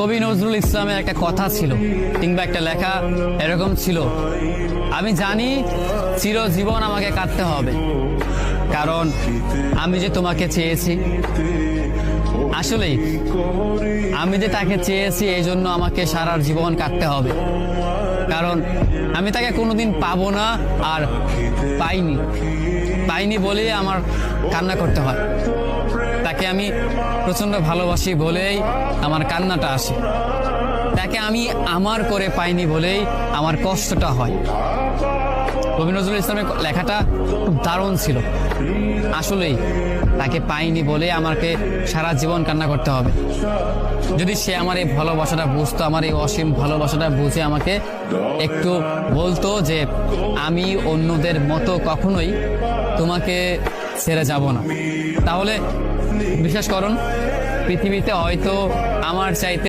কবি নজরুল ইসলামের একটা কথা ছিল কিংবা একটা লেখা এরকম ছিল, আমি জানি চিরজীবন আমাকে কাটতে হবে, কারণ আমি যে তোমাকে চেয়েছি। আসলেই আমি যে তাকে চেয়েছি এই জন্য আমাকে সারা জীবন কাটতে হবে, কারণ আমি তাকে কোনোদিন পাবো না, আর পাইনি বলেই আমার কান্না করতে হয়। তাকে আমি প্রচন্ড ভালোবাসি বলেই আমার কান্নাটা আসে, তাকে আমি আমার করে পাইনি বলেই আমার কষ্টটা হয়। কবি নজরুল ইসলামের লেখাটা খুব দারুণ ছিল। আসলেই তাকে পাইনি বলে আমাকে সারা জীবন কান্না করতে হবে। যদি সে আমার এই ভালোবাসাটা বুঝতো, আমার এই অসীম ভালোবাসাটা বুঝে আমাকে একটু বলতো যে আমি অন্যদের মতো কখনোই তোমাকে ছেড়ে যাব না, তাহলে বিশ্বাস করুন পৃথিবীতে হয়তো আমার চাইতে